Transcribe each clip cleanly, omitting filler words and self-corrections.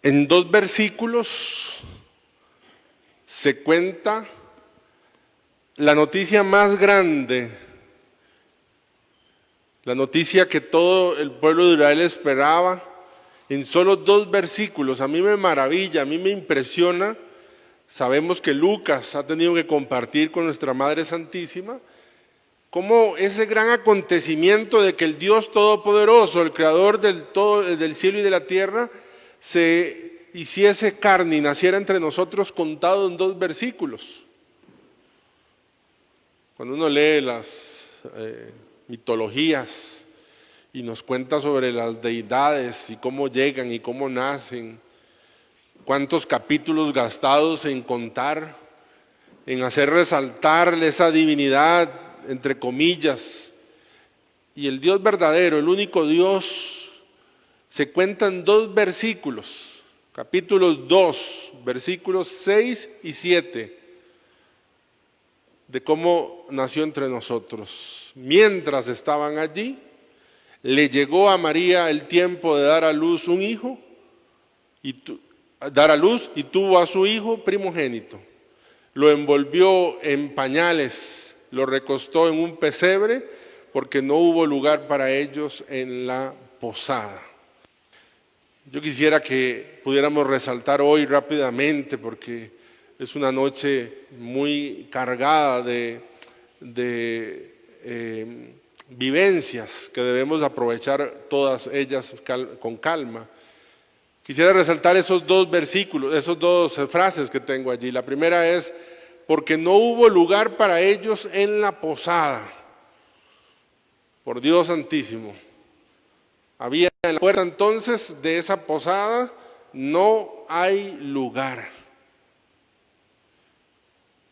En 2 versículos se cuenta la noticia más grande, la noticia que todo el pueblo de Israel esperaba, en solo 2 versículos. A mí me maravilla, a mí me impresiona. Sabemos que Lucas ha tenido que compartir con nuestra Madre Santísima cómo ese gran acontecimiento de que el Dios Todopoderoso, el Creador del cielo y de la tierra, se hiciese carne y naciera entre nosotros, contado en 2 versículos. Cuando uno lee las mitologías y nos cuenta sobre las deidades y cómo llegan y cómo nacen, cuántos capítulos gastados en contar, en hacer resaltar esa divinidad, entre comillas, y el Dios verdadero, el único Dios, se cuenta en 2 versículos, capítulos 2, versículos 6 y 7, de cómo nació entre nosotros. Mientras estaban allí, le llegó a María el tiempo de dar a luz un hijo, y tuvo a su hijo primogénito. Lo envolvió en pañales, lo recostó en un pesebre, porque no hubo lugar para ellos en la posada. Yo quisiera que pudiéramos resaltar hoy rápidamente, porque es una noche muy cargada de vivencias que debemos aprovechar todas ellas con calma. Quisiera resaltar esos 2 versículos, esas 2 frases que tengo allí. La primera es, porque no hubo lugar para ellos en la posada. Por Dios santísimo. Había en la puerta entonces de esa posada, no hay lugar.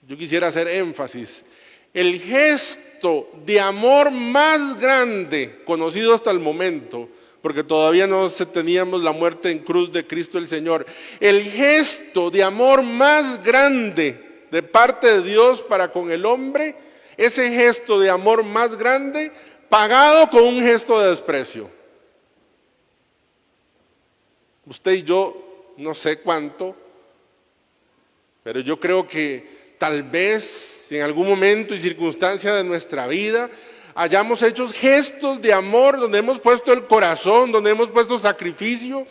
Yo quisiera hacer énfasis. El gesto de amor más grande conocido hasta el momento, porque todavía no teníamos la muerte en cruz de Cristo el Señor. El gesto de amor más grande de parte de Dios para con el hombre, ese gesto de amor más grande, pagado con un gesto de desprecio. Usted y yo, no sé cuánto, pero yo creo que tal vez en algún momento y circunstancia de nuestra vida hayamos hecho gestos de amor donde hemos puesto el corazón, donde hemos puesto sacrificio.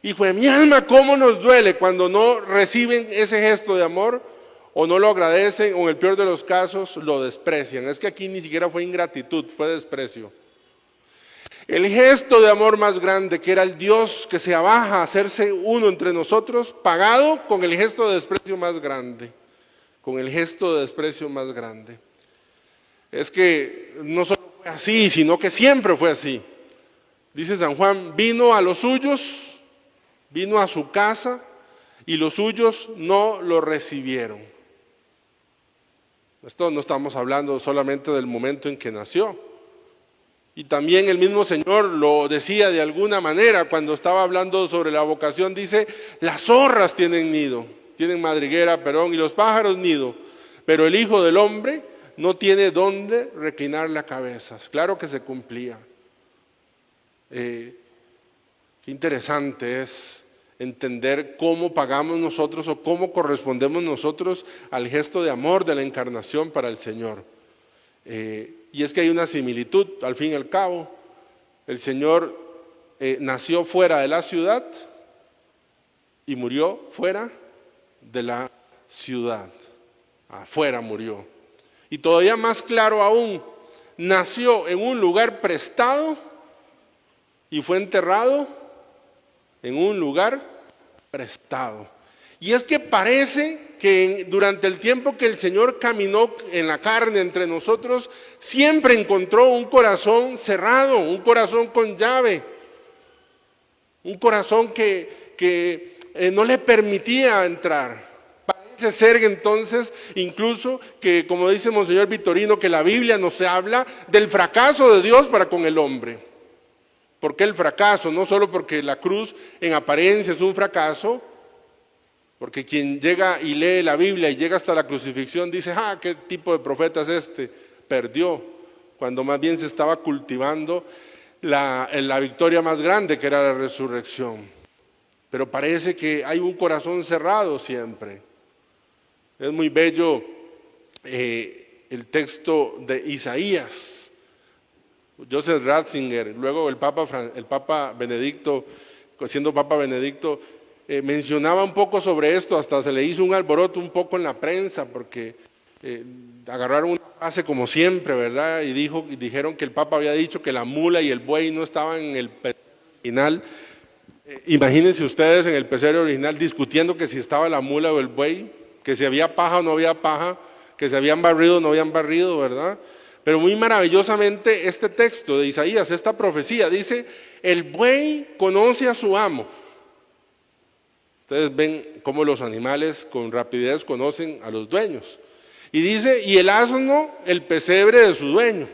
Hijo de mi alma, cómo nos duele cuando no reciben ese gesto de amor o no lo agradecen, o en el peor de los casos lo desprecian. Es que aquí ni siquiera fue ingratitud, fue desprecio. El gesto de amor más grande, que era el Dios que se abaja a hacerse uno entre nosotros, pagado con el gesto de desprecio más grande, con el gesto de desprecio más grande. Es que no solo fue así, sino que siempre fue así. Dice San Juan, vino a los suyos, vino a su casa, y los suyos no lo recibieron. Esto no estamos hablando solamente del momento en que nació. Y también el mismo Señor lo decía de alguna manera cuando estaba hablando sobre la vocación. Dice, las zorras tienen nido, tienen madriguera, y los pájaros nido, pero el Hijo del Hombre no tiene dónde reclinar la cabeza. Claro que se cumplía. Qué interesante es entender cómo pagamos nosotros o cómo correspondemos nosotros al gesto de amor de la encarnación para el Señor. Y es que hay una similitud, al fin y al cabo. El Señor nació fuera de la ciudad y murió fuera de la ciudad. Afuera murió. Y todavía más claro aún, nació en un lugar prestado y fue enterrado en un lugar prestado. Y es que parece que durante el tiempo que el Señor caminó en la carne entre nosotros, siempre encontró un corazón cerrado, un corazón con llave, un corazón que no le permitía entrar. Parece ser entonces incluso que, como dice Monseñor Vitorino, que la Biblia nos habla del fracaso de Dios para con el hombre. ¿Por qué el fracaso? No solo porque la cruz en apariencia es un fracaso, porque quien llega y lee la Biblia y llega hasta la crucifixión dice, ¿qué tipo de profeta es este? Perdió, cuando más bien se estaba cultivando la victoria más grande, que era la resurrección. pero parece que hay un corazón cerrado siempre. Es muy bello el texto de Isaías. Joseph Ratzinger, luego el Papa Benedicto, siendo Papa Benedicto, mencionaba un poco sobre esto, hasta se le hizo un alboroto un poco en la prensa, porque agarraron una frase como siempre, ¿verdad? Y dijeron que el Papa había dicho que la mula y el buey no estaban en el pesebre original. Imagínense ustedes en el pesebre original discutiendo que si estaba la mula o el buey, que si había paja o no había paja, que se habían barrido o no habían barrido, ¿verdad? Pero muy maravillosamente este texto de Isaías, esta profecía, dice, el buey conoce a su amo. Ustedes ven cómo los animales con rapidez conocen a los dueños. Y dice, y el asno, el pesebre de su dueño.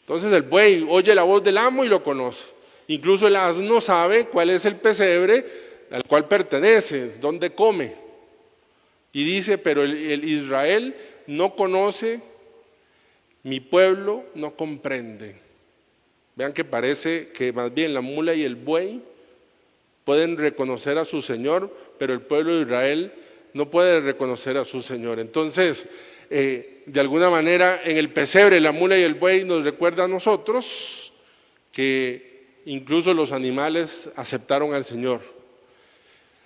Entonces el buey oye la voz del amo y lo conoce. Incluso el asno sabe cuál es el pesebre al cual pertenece, dónde come. Y dice, pero el Israel no conoce, mi pueblo no comprende. Vean que parece que más bien la mula y el buey pueden reconocer a su Señor, pero el pueblo de Israel no puede reconocer a su Señor. Entonces, de alguna manera, en el pesebre, la mula y el buey nos recuerda a nosotros que incluso los animales aceptaron al Señor.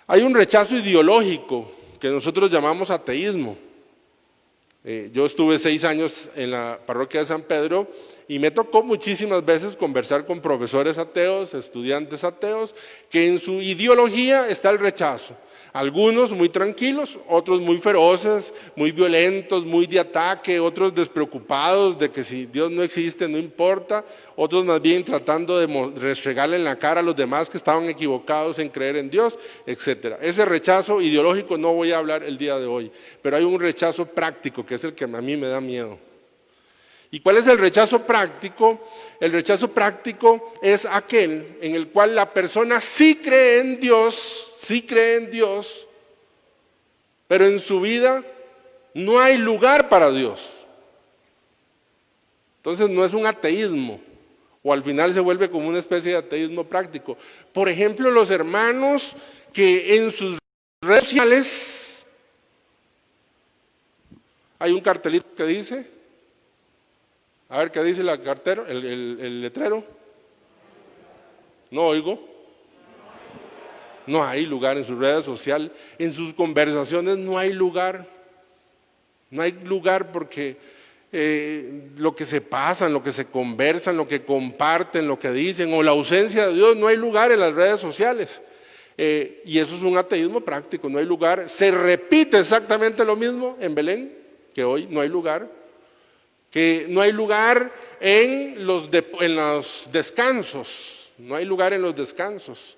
Hay un rechazo ideológico que nosotros llamamos ateísmo. Yo estuve 6 años en la parroquia de San Pedro y me tocó muchísimas veces conversar con profesores ateos, estudiantes ateos, que en su ideología está el rechazo. Algunos muy tranquilos, otros muy feroces, muy violentos, muy de ataque, otros despreocupados de que si Dios no existe no importa, otros más bien tratando de restregarle en la cara a los demás que estaban equivocados en creer en Dios, etc. Ese rechazo ideológico no voy a hablar el día de hoy, pero hay un rechazo práctico que es el que a mí me da miedo. ¿Y cuál es el rechazo práctico? El rechazo práctico es aquel en el cual la persona sí cree en Dios, pero en su vida no hay lugar para Dios. Entonces no es un ateísmo, o al final se vuelve como una especie de ateísmo práctico. Por ejemplo, los hermanos que en sus redes sociales hay un cartelito que dice, a ver qué dice el letrero. No oigo. No hay lugar en sus redes sociales, en sus conversaciones no hay lugar. No hay lugar porque lo que se pasan, lo que se conversan, lo que comparten, lo que dicen, o la ausencia de Dios, no hay lugar en las redes sociales. Y eso es un ateísmo práctico, no hay lugar. Se repite exactamente lo mismo en Belén, que hoy no hay lugar. Que no hay lugar en los descansos, no hay lugar en los descansos,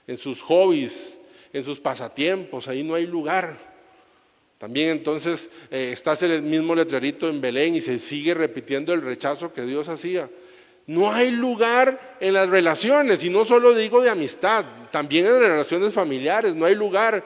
en sus hobbies, en sus pasatiempos, ahí no hay lugar. También entonces está el mismo letrerito en Belén y se sigue repitiendo el rechazo que Dios hacía. No hay lugar en las relaciones, y no solo digo de amistad, también en las relaciones familiares, no hay lugar,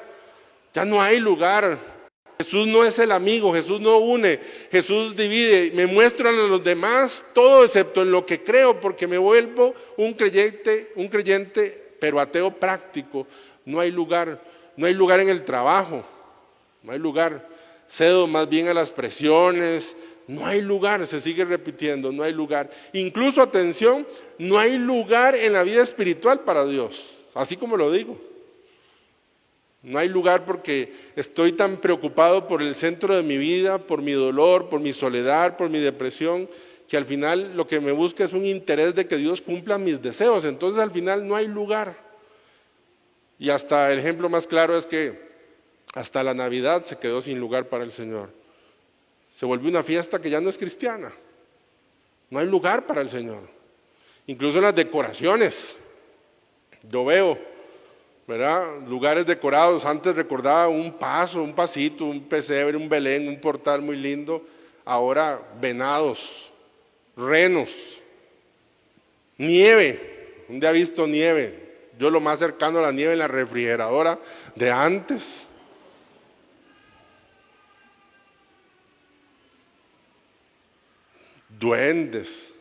ya no hay lugar. Jesús no es el amigo, Jesús no une, Jesús divide, me muestran a los demás todo excepto en lo que creo, porque me vuelvo un creyente, pero ateo práctico. No hay lugar en el trabajo, no hay lugar, cedo más bien a las presiones, no hay lugar, se sigue repitiendo, no hay lugar. Incluso, atención, no hay lugar en la vida espiritual para Dios, así como lo digo. No hay lugar porque estoy tan preocupado por el centro de mi vida, por mi dolor, por mi soledad, por mi depresión, que al final lo que me busca es un interés de que Dios cumpla mis deseos. Entonces al final no hay lugar. Y hasta el ejemplo más claro es que hasta la Navidad se quedó sin lugar para el Señor. Se volvió una fiesta que ya no es cristiana. No hay lugar para el Señor. Incluso en las decoraciones. Yo veo, ¿verdad? Lugares decorados, antes recordaba un pasito, un pesebre, un Belén, un portal muy lindo, ahora venados, renos, nieve, ¿dónde ha visto nieve? Yo lo más cercano a la nieve en la refrigeradora de antes. Duendes,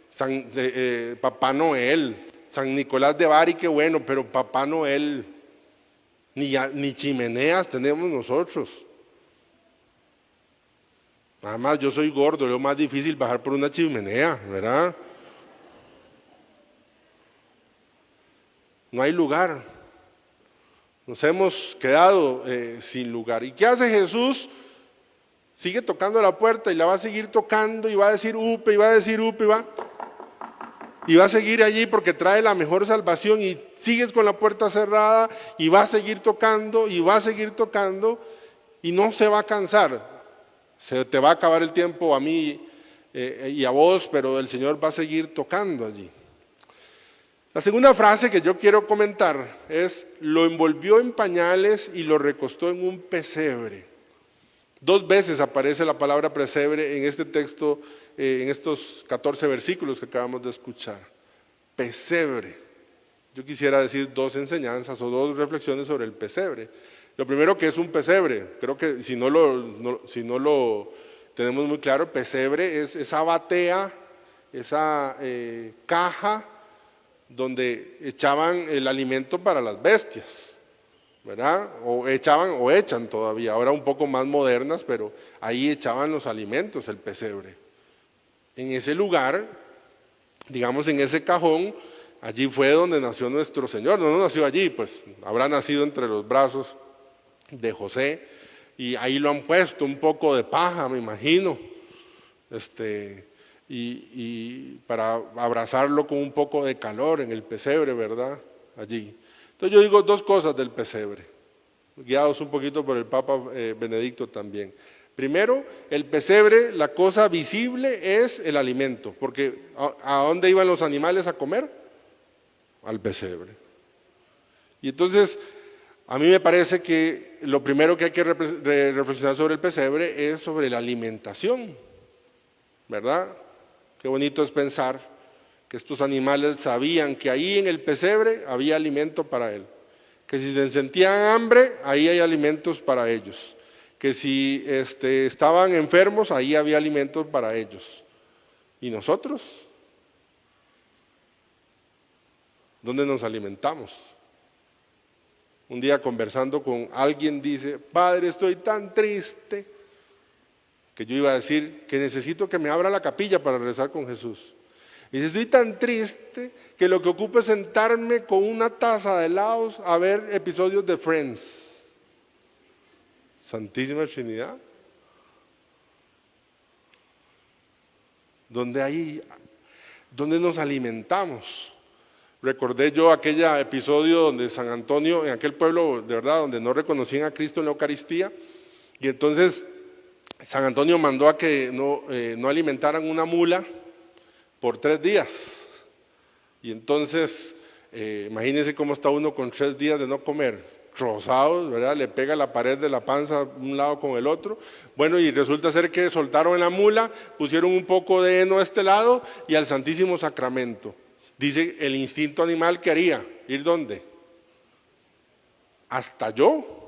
Papá Noel, San Nicolás de Bari, qué bueno, pero Papá Noel. ni chimeneas tenemos nosotros. Además, yo soy gordo, es más difícil bajar por una chimenea, ¿verdad? No hay lugar. Nos hemos quedado sin lugar. ¿Y qué hace Jesús? Sigue tocando la puerta y la va a seguir tocando y va a decir upe, y va a decir upe, y va a seguir allí porque trae la mejor salvación, y sigues con la puerta cerrada y va a seguir tocando y va a seguir tocando y no se va a cansar. Se te va a acabar el tiempo a mí y a vos, pero el Señor va a seguir tocando allí. La segunda frase que yo quiero comentar es: lo envolvió en pañales y lo recostó en un pesebre. 2 veces aparece la palabra pesebre en este texto, en estos 14 versículos que acabamos de escuchar. Pesebre. Yo quisiera decir 2 enseñanzas o 2 reflexiones sobre el pesebre. Lo primero, que es un pesebre. Creo que si no lo tenemos muy claro, pesebre es esa batea, esa caja donde echaban el alimento para las bestias, ¿verdad? O echan todavía, ahora un poco más modernas, pero ahí echaban los alimentos, el pesebre. En ese lugar, digamos en ese cajón, allí fue donde nació nuestro Señor. No nació allí, pues habrá nacido entre los brazos de José, y ahí lo han puesto un poco de paja, me imagino, y para abrazarlo con un poco de calor en el pesebre, ¿verdad? Allí. Entonces yo digo 2 cosas del pesebre, guiados un poquito por el Papa Benedicto también. Primero, el pesebre, la cosa visible es el alimento, porque ¿a dónde iban los animales a comer? Al pesebre. Y entonces, a mí me parece que lo primero que hay que reflexionar sobre el pesebre es sobre la alimentación, ¿verdad? Qué bonito es pensar que estos animales sabían que ahí en el pesebre había alimento para él, que si se sentían hambre, ahí hay alimentos para ellos, que si estaban enfermos, ahí había alimentos para ellos. ¿Y nosotros? ¿Dónde nos alimentamos? Un día conversando con alguien dice: padre, estoy tan triste, que yo iba a decir que necesito que me abra la capilla para rezar con Jesús. Y dice: estoy tan triste que lo que ocupo es sentarme con una taza de helados a ver episodios de Friends. Santísima Trinidad. ¿Dónde nos alimentamos? Recordé yo aquel episodio donde San Antonio, en aquel pueblo de verdad, donde no reconocían a Cristo en la Eucaristía, y entonces San Antonio mandó a que no alimentaran una mula por 3 días. Y entonces, imagínense cómo está uno con 3 días de no comer, trozados, ¿verdad? Le pega la pared de la panza un lado con el otro. Bueno, y resulta ser que soltaron la mula, pusieron un poco de heno a este lado y al Santísimo Sacramento. Dice el instinto animal que haría, ¿ir dónde? Hasta yo.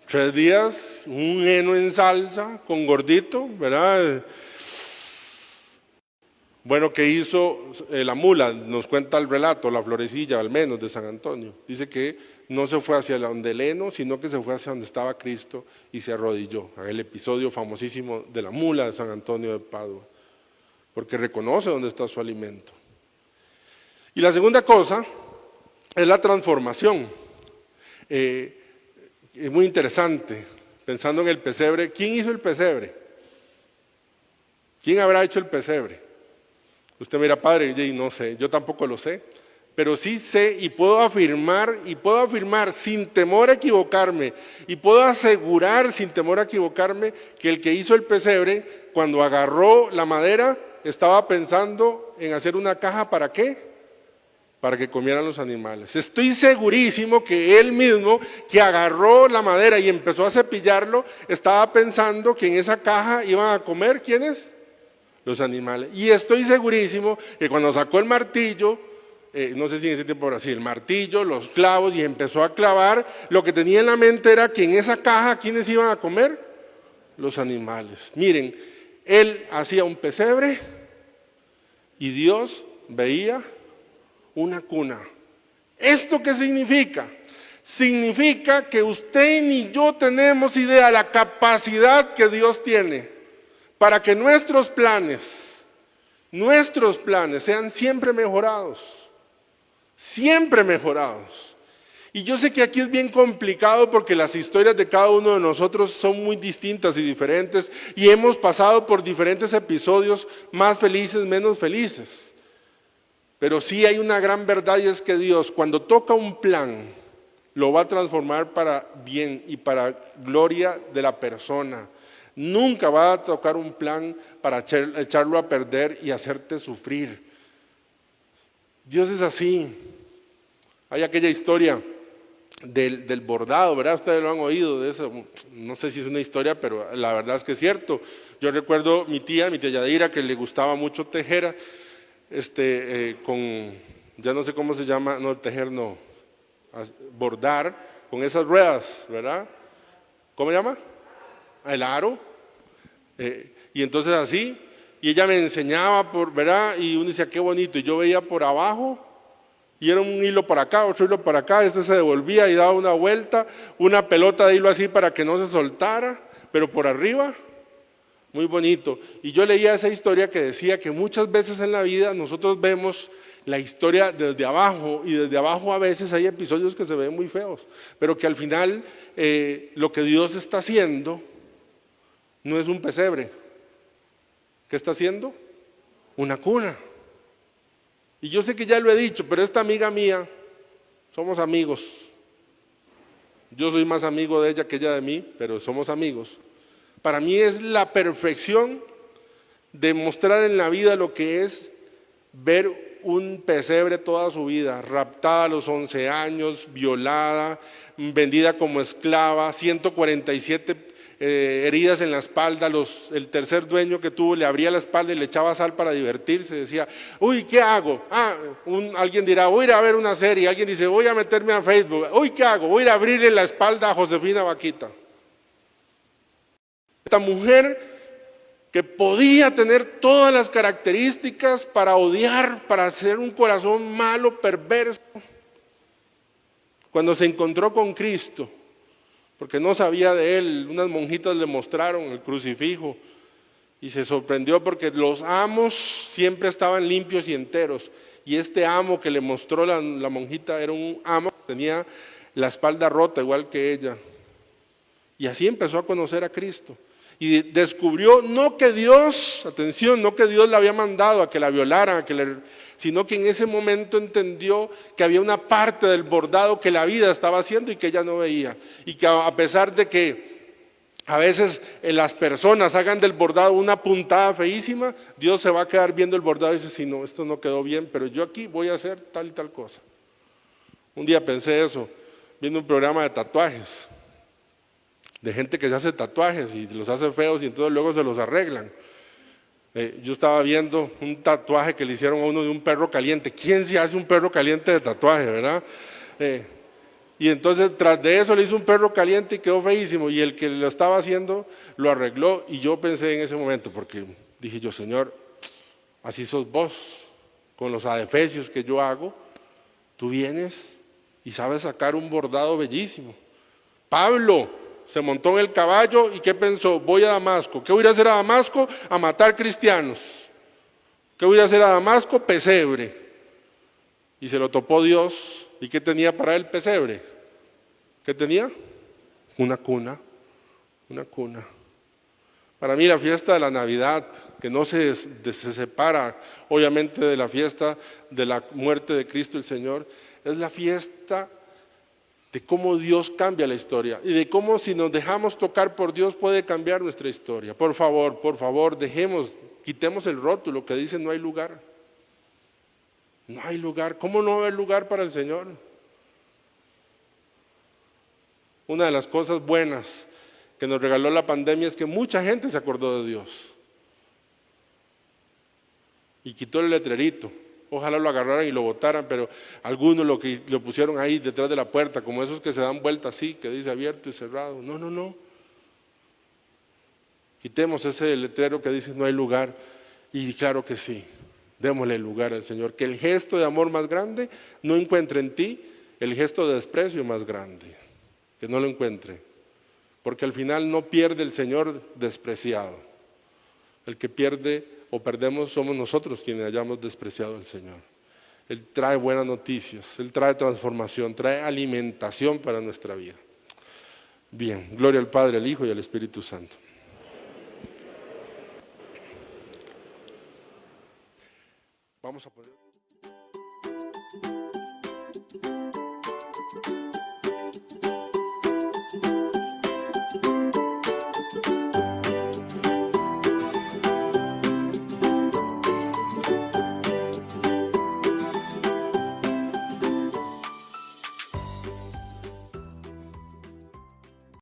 3 días, un heno en salsa, con gordito, ¿verdad? Bueno, ¿qué hizo la mula? Nos cuenta el relato, la florecilla al menos de San Antonio. Dice que no se fue hacia donde el heno, sino que se fue hacia donde estaba Cristo y se arrodilló. El episodio famosísimo de la mula de San Antonio de Padua, porque reconoce dónde está su alimento. Y la segunda cosa es la transformación. Es muy interesante, pensando en el pesebre. ¿Quién hizo el pesebre? ¿Quién habrá hecho el pesebre? Usted mira, padre, y no sé, yo tampoco lo sé, pero sí sé y puedo afirmar sin temor a equivocarme, y puedo asegurar sin temor a equivocarme que el que hizo el pesebre, cuando agarró la madera, estaba pensando en hacer una caja. ¿Para qué? Para que comieran los animales. Estoy segurísimo que él mismo, que agarró la madera y empezó a cepillarlo, estaba pensando que en esa caja iban a comer, ¿quiénes? Los animales. Y estoy segurísimo que cuando sacó el martillo, no sé si en ese tiempo era así, el martillo, los clavos, y empezó a clavar, lo que tenía en la mente era que en esa caja, ¿quiénes iban a comer? Los animales. Miren, él hacía un pesebre y Dios veía una cuna. ¿Esto qué significa? significa que usted ni yo tenemos idea de la capacidad que Dios tiene para que nuestros planes sean siempre mejorados, siempre mejorados. Y yo sé que aquí es bien complicado porque las historias de cada uno de nosotros son muy distintas y diferentes y hemos pasado por diferentes episodios más felices, menos felices. Pero sí hay una gran verdad y es que Dios, cuando toca un plan, lo va a transformar para bien y para gloria de la persona. Nunca va a tocar un plan para echarlo a perder y hacerte sufrir. Dios es así. Hay aquella historia del bordado, ¿verdad? Ustedes lo han oído de eso. No sé si es una historia, pero la verdad es que es cierto. Yo recuerdo mi tía Yadira, que le gustaba mucho tejer, con, ya no sé cómo se llama, no, tejer no, bordar con esas ruedas, ¿verdad? ¿Cómo se llama? El aro. Y entonces así, y ella me enseñaba, ¿verdad? Y uno decía, qué bonito, y yo veía por abajo, y era un hilo para acá, otro hilo para acá, se devolvía y daba una vuelta, una pelota de hilo así para que no se soltara, pero por arriba, muy bonito. Y yo leía esa historia que decía que muchas veces en la vida nosotros vemos la historia desde abajo, y desde abajo a veces hay episodios que se ven muy feos, pero que al final lo que Dios está haciendo no es un pesebre. ¿Qué está haciendo? Una cuna. Y yo sé que ya lo he dicho, pero esta amiga mía, somos amigos. Yo soy más amigo de ella que ella de mí, pero somos amigos. Para mí es la perfección de mostrar en la vida lo que es ver un pesebre toda su vida, raptada a los 11 años, violada, vendida como esclava, 147 heridas en la espalda. El tercer dueño que tuvo le abría la espalda y le echaba sal para divertirse. Decía, uy, ¿qué hago? Alguien dirá, voy a ir a ver una serie. Alguien dice, voy a meterme a Facebook. Uy, ¿qué hago? Voy a ir a abrirle la espalda a Josefina Vaquita. Esta mujer que podía tener todas las características para odiar, para ser un corazón malo, perverso, cuando se encontró con Cristo, porque no sabía de él, unas monjitas le mostraron el crucifijo y se sorprendió porque los amos siempre estaban limpios y enteros, y este amo que le mostró la monjita era un amo que tenía la espalda rota igual que ella, y así empezó a conocer a Cristo. Y descubrió no que Dios, atención, no que Dios la había mandado a que la violaran, sino que en ese momento entendió que había una parte del bordado que la vida estaba haciendo y que ella no veía. Y que a pesar de que a veces las personas hagan del bordado una puntada feísima, Dios se va a quedar viendo el bordado y dice, sí, no, esto no quedó bien, pero yo aquí voy a hacer tal y tal cosa. Un día pensé eso, viendo un programa de tatuajes, de gente que se hace tatuajes y los hace feos y entonces luego se los arreglan. Yo estaba viendo un tatuaje que le hicieron a uno de un perro caliente. ¿Quién se hace un perro caliente de tatuaje, verdad? Y entonces tras de eso le hizo un perro caliente y quedó feísimo, y el que lo estaba haciendo lo arregló, y yo pensé en ese momento, porque dije yo, Señor, así sos vos, con los adefesios que yo hago, tú vienes y sabes sacar un bordado bellísimo. Pablo se montó en el caballo y ¿qué pensó? Voy a Damasco. ¿Qué voy a ir a hacer a Damasco? A matar cristianos. ¿Qué voy a ir a hacer a Damasco? Pesebre. Y se lo topó Dios. ¿Y qué tenía para él pesebre? ¿Qué tenía? Una cuna. Una cuna. Para mí la fiesta de la Navidad, que no se separa obviamente de la fiesta de la muerte de Cristo el Señor, es la fiesta de cómo Dios cambia la historia y de cómo si nos dejamos tocar por Dios puede cambiar nuestra historia. Por favor, quitemos el rótulo que dice no hay lugar. No hay lugar. ¿Cómo no va a haber lugar para el Señor? Una de las cosas buenas que nos regaló la pandemia es que mucha gente se acordó de Dios y quitó el letrerito. Ojalá lo agarraran y lo botaran, pero algunos lo pusieron ahí detrás de la puerta, como esos que se dan vuelta así, que dice abierto y cerrado. No. Quitemos ese letrero que dice no hay lugar, y claro que sí, démosle lugar al Señor. Que el gesto de amor más grande no encuentre en ti el gesto de desprecio más grande, que no lo encuentre, porque al final no pierde el Señor despreciado. El que pierde o perdemos somos nosotros quienes hayamos despreciado al Señor. Él trae buenas noticias, Él trae transformación, trae alimentación para nuestra vida. Bien, gloria al Padre, al Hijo y al Espíritu Santo. Vamos a poner...